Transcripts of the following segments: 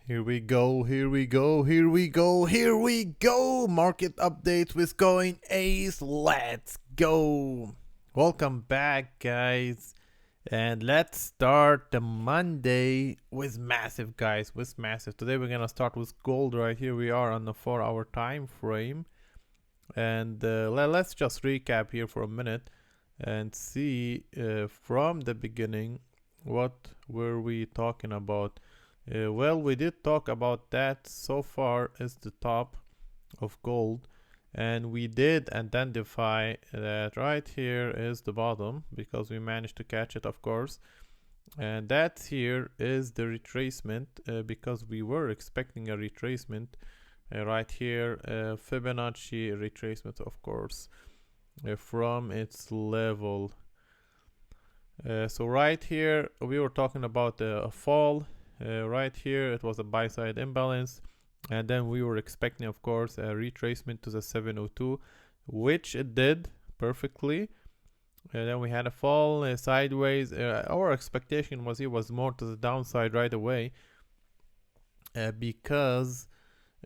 Here we go, here we go, here we go, here we go! Market updates with Coin Ace. Let's go! Welcome back, guys. And let's start the Monday with massive, guys. With massive. Today we're gonna start with gold right here. We are on the 4-hour time frame. And let's just recap here for a minute and see from the beginning what were we talking about. Well, we did talk about that. So far is the top of gold, and we did identify that right here is the bottom because we managed to catch it, of course, and that here is the retracement because we were expecting a retracement right here, Fibonacci retracement, of course, from its level. So right here we were talking about a fall. Right here it was a buy side imbalance, and then we were expecting, of course, a retracement to the 702, which it did perfectly. And then we had a fall sideways. Our expectation was it was more to the downside right away, because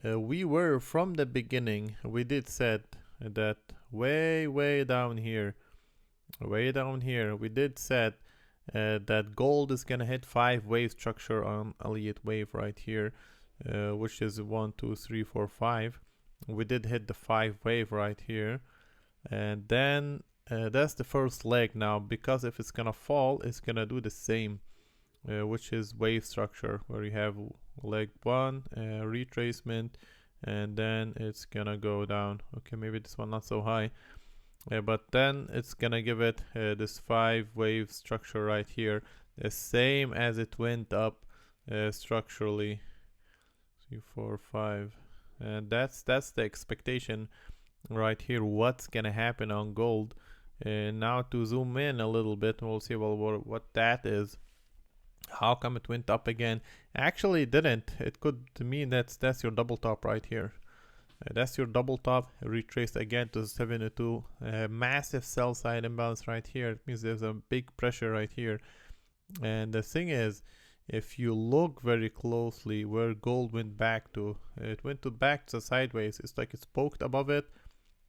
we were from the beginning, we did said that way down here, we did said that gold is gonna hit 5-wave structure on Elliott wave right here, which is 1 2 3 4 5. We did hit the 5-wave right here, and then that's the first leg. Now, because if it's gonna fall, it's gonna do the same, which is wave structure, where you have leg 1 retracement, and then it's gonna go down. Okay, maybe this one not so high. But then it's gonna give it this 5-wave structure right here, the same as it went up structurally. 3 4 5, and that's the expectation right here. What's gonna happen on gold? Now to zoom in a little bit, we'll see what that is. How come it went up again? Actually it didn't. It could mean that's your double top right here. That's your double top, retraced again to 702. Massive sell side imbalance right here. It means there's a big pressure right here. And the thing is, if you look very closely where gold went back to, it went back to sideways. It's like it's poked above it,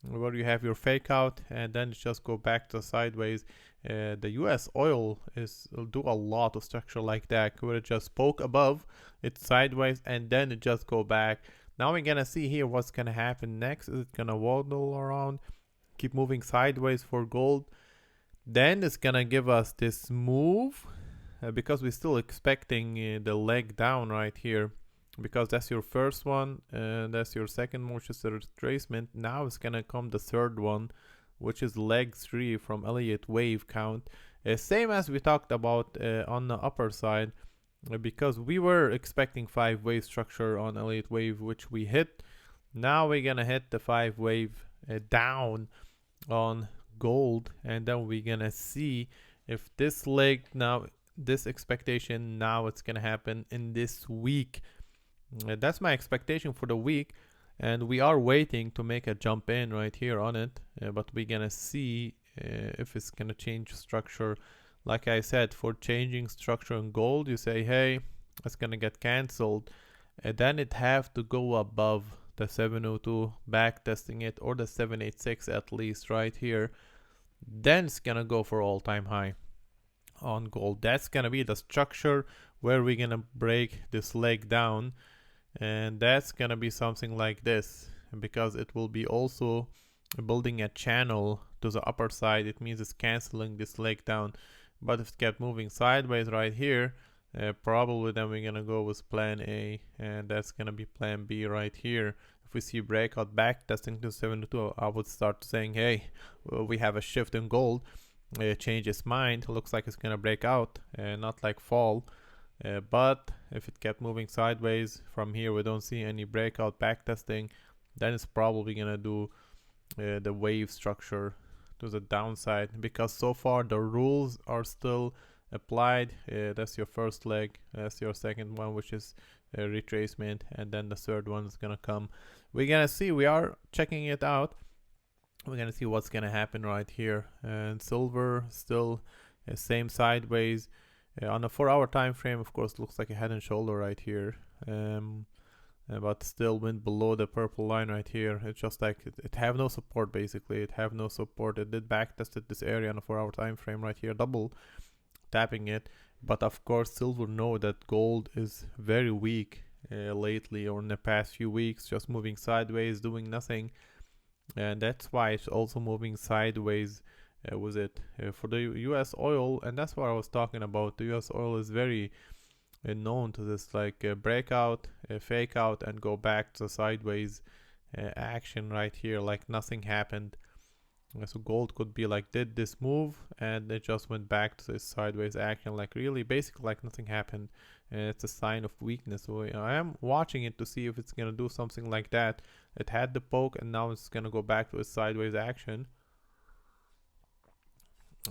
where you have your fake out, and then it just go back to sideways. The US oil will do a lot of structure like that, where it just poke above, it's sideways, and then it just go back. Now we're gonna see here what's gonna happen next. Is it gonna waddle around, keep moving sideways for gold? Then it's gonna give us this move, because we're still expecting the leg down right here, because that's your first one, that's your second one, which is the retracement. Now it's gonna come the third one, which is leg 3 from Elliott wave count, same as we talked about on the upper side. Because we were expecting 5-wave structure on Elliott wave, which we hit. Now we're gonna hit the 5-wave down on gold, and then we're gonna see if this leg, now this expectation, now it's gonna happen in this week. That's my expectation for the week, and we are waiting to make a jump in right here on it, but we're gonna see if it's gonna change structure. Like I said, for changing structure in gold, you say, hey, it's gonna get cancelled, and then it have to go above the 702, back testing it, or the 786 at least right here. Then it's gonna go for all-time high on gold. That's gonna be the structure where we're gonna break this leg down, and that's gonna be something like this, because it will be also building a channel to the upper side. It means it's canceling this leg down. But if it kept moving sideways right here, probably then we're gonna go with plan A, and that's gonna be plan B right here. If we see breakout back testing to 72, I would start saying, hey, we have a shift in gold, change its mind, looks like it's gonna break out, not like fall. But if it kept moving sideways from here, we don't see any breakout back testing, then it's probably gonna do the wave structure to the downside, because so far the rules are still applied. That's your first leg, that's your second one, which is retracement, and then the third one is gonna come. We're gonna see, we are checking it out, we're gonna see what's gonna happen right here. And silver still same sideways, On a 4-hour time frame, of course, looks like a head and shoulder right here. But still went below the purple line right here. It's just like it have no support basically. It have no support. It did back tested this area on a 4-hour time frame right here, double tapping it. But of course, silver know that gold is very weak lately or in the past few weeks, just moving sideways, doing nothing, and that's why it's also moving sideways with it for the U.S. oil, and that's what I was talking about. The U.S. oil is very known to this like breakout, fake out, and go back to sideways action right here, like nothing happened. So gold could be like did this move and it just went back to this sideways action, like really basically like nothing happened, and it's a sign of weakness. So I am watching it to see if it's gonna do something like that. It had the poke and now it's gonna go back to its sideways action.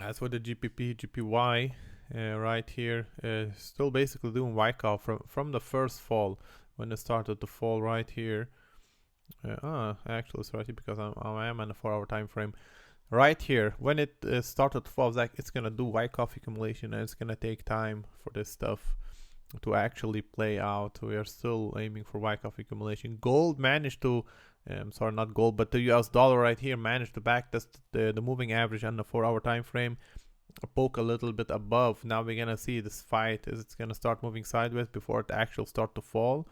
As for the GPP, GPY, right here, still basically doing Wyckoff from the first fall when it started to fall right here. Actually, sorry, because I am on a 4-hour time frame. Right here, when it started to fall, I was like, it's gonna do Wyckoff accumulation, and it's gonna take time for this stuff to actually play out. We are still aiming for Wyckoff accumulation. Gold managed to, sorry, not gold, but the US dollar right here managed to backtest the moving average on the 4-hour time frame, poke a little bit above. Now we're gonna see this fight is it's gonna start moving sideways before it actually start to fall,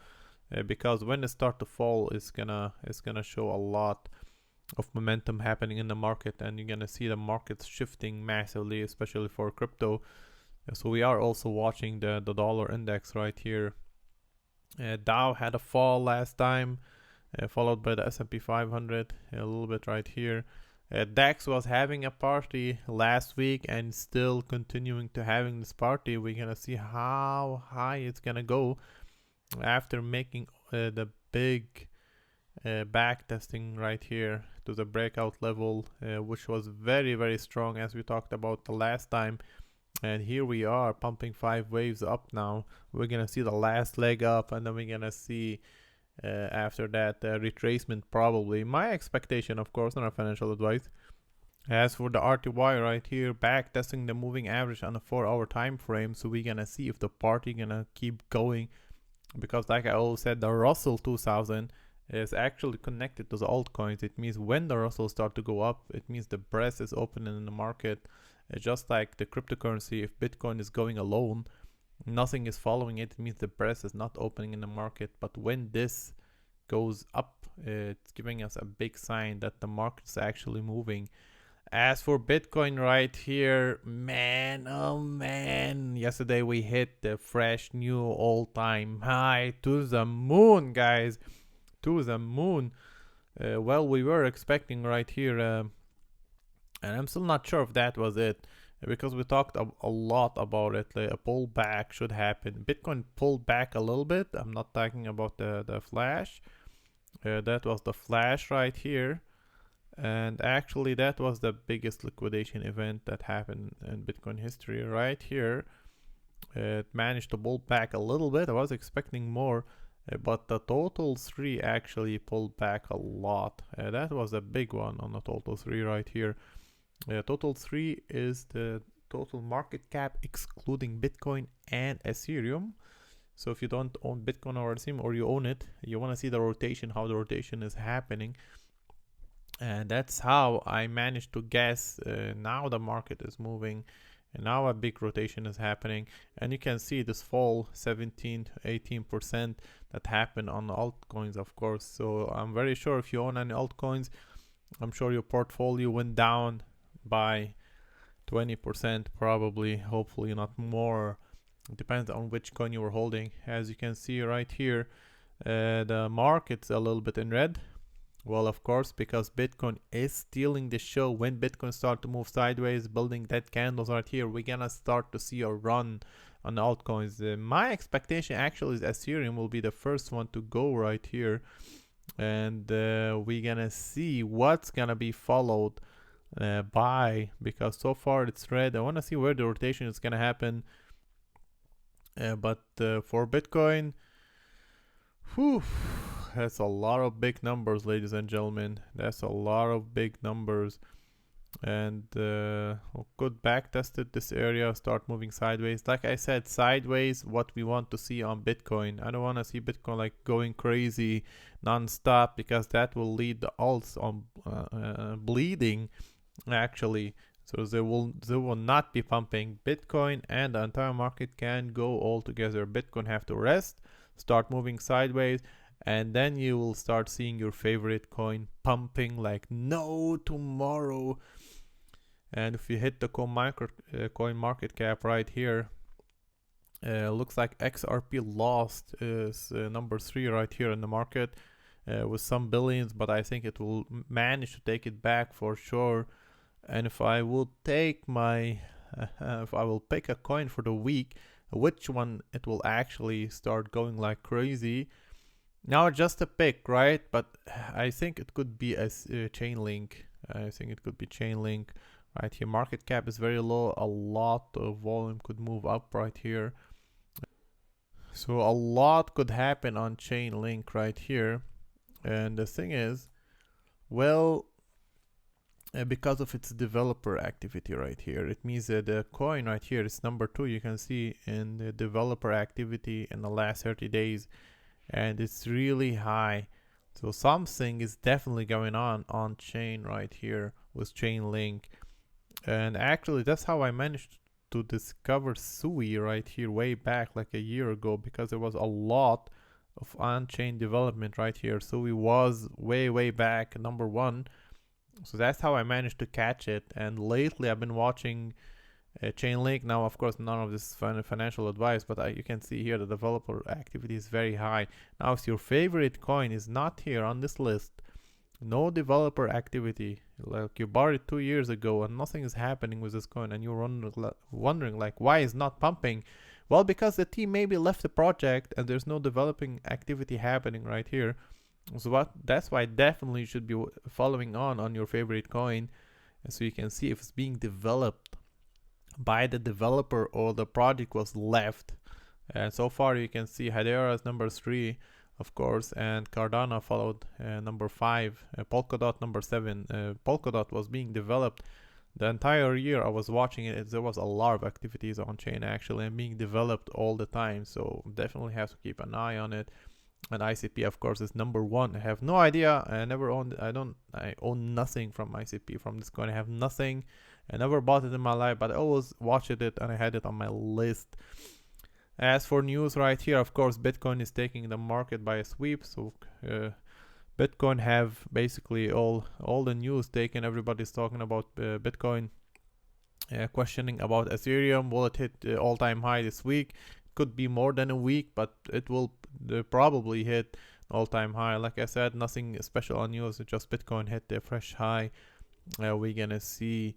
because when it start to fall, it's gonna show a lot of momentum happening in the market, and you're gonna see the markets shifting massively, especially for crypto. So we are also watching the dollar index right here. Dow had a fall last time, followed by the S&P 500 a little bit right here. DAX was having a party last week and still continuing to having this party. We're gonna see how high it's gonna go after making the big back testing right here to the breakout level, which was very, very strong as we talked about the last time. And here we are pumping 5 waves up now. We're gonna see the last leg up, and then we're gonna see after that retracement probably. My expectation, of course, not a financial advice. As for the RTY right here, back testing the moving average on a 4-hour time frame. So we're gonna see if the party gonna keep going, because like I always said, the Russell 2000 is actually connected to the altcoins. It means when the Russell start to go up, it means the breast is opening in the market. Just like the cryptocurrency, if Bitcoin is going alone, nothing is following it, it means the breast is not opening in the market. But when this goes up, it's giving us a big sign that the market is actually moving. As for Bitcoin right here, man, oh man, yesterday we hit the fresh new all-time high, to the moon, guys, to the moon. Well, we were expecting right here, and I'm still not sure if that was it, because we talked a lot about it. Like a pullback should happen. Bitcoin pulled back a little bit. I'm not talking about the flash. That was the flash right here. And actually that was the biggest liquidation event that happened in Bitcoin history right here. It managed to pull back a little bit. I was expecting more, but the total 3 actually pulled back a lot. That was a big one on the total 3 right here. Total 3 is the total market cap excluding Bitcoin and Ethereum. So if you don't own Bitcoin or Ethereum, or you own it, you want to see the rotation, how the rotation is happening. And that's how I managed to guess. Now the market is moving, and now a big rotation is happening, and you can see this fall 17 to 18% that happened on altcoins, of course. So I'm very sure if you own any altcoins, I'm sure your portfolio went down by 20% probably, hopefully not more. It depends on which coin you were holding. As you can see right here, the market's a little bit in red. Well, of course, because Bitcoin is stealing the show. When Bitcoin start to move sideways, building dead candles right here, we're gonna start to see a run on the altcoins. My expectation actually is Ethereum will be the first one to go right here, and we're gonna see what's gonna be followed by, because so far it's red. I want to see where the rotation is gonna happen, but for Bitcoin, whew, that's a lot of big numbers, ladies and gentlemen. That's a lot of big numbers. and could back tested this area, start moving sideways. Like I said, sideways what we want to see on Bitcoin. I don't want to see Bitcoin like going crazy non-stop, because that will lead the alts on bleeding actually. So they will not be pumping. Bitcoin and the entire market can go all together. Bitcoin have to rest, start moving sideways, and then you will start seeing your favorite coin pumping like no tomorrow. And if you hit the coin market cap right here, looks like XRP lost is number 3 right here in the market with some billions, but I think it will manage to take it back for sure. And if I will take my if I will pick a coin for the week, which one it will actually start going like crazy. Now just a pick, right? But I think it could be a Chainlink. I think it could be Chainlink right here. Market cap is very low. A lot of volume could move up right here. So a lot could happen on Chainlink right here. And the thing is, well, because of its developer activity right here, it means that the coin right here is number 2. You can see in the developer activity in the last 30 days, and it's really high. So something is definitely going on chain right here with Chainlink. And actually that's how I managed to discover Sui right here way back like a year ago, because there was a lot of on-chain development right here. Sui was way back number 1. So that's how I managed to catch it. And lately I've been watching Chainlink. Now, of course, none of this financial advice, but you can see here the developer activity is very high. Now, if your favorite coin is not here on this list, no developer activity, like you bought it 2 years ago and nothing is happening with this coin, and you're wondering like why is not pumping? Well, because the team maybe left the project and there's no developing activity happening right here. So that's why definitely you should be following on your favorite coin, so you can see if it's being developed by the developer or the project was left. And so far you can see Hedera is number 3, of course, and Cardano followed number 5, Polkadot number 7. Polkadot was being developed the entire year I was watching it. There was a lot of activities on chain actually and being developed all the time, so definitely have to keep an eye on it. And ICP, of course, is number 1. I have no idea. I own nothing from ICP, from this coin. I have nothing. I never bought it in my life, but I always watched it and I had it on my list. As for news right here, of course, Bitcoin is taking the market by a sweep. So Bitcoin have basically all the news taken. Everybody's talking about Bitcoin, questioning about Ethereum. Will it hit all-time high this week? Could be more than a week, but it will probably hit all-time high. Like I said, nothing special on news. Just Bitcoin hit the fresh high. We're gonna see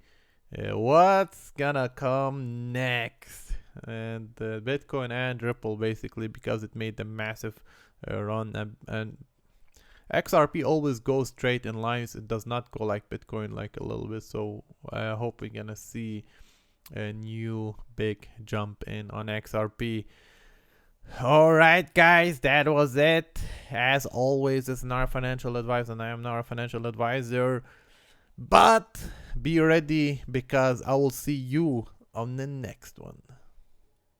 what's gonna come next. And Bitcoin and Ripple basically, because it made the massive run, and XRP always goes straight in lines. It does not go like Bitcoin like a little bit. So I hope we're gonna see a new big jump in on XRP. Alright guys, that was it. As always, it's not a financial advice and I am not a financial advisor, but be ready because I will see you on the next one.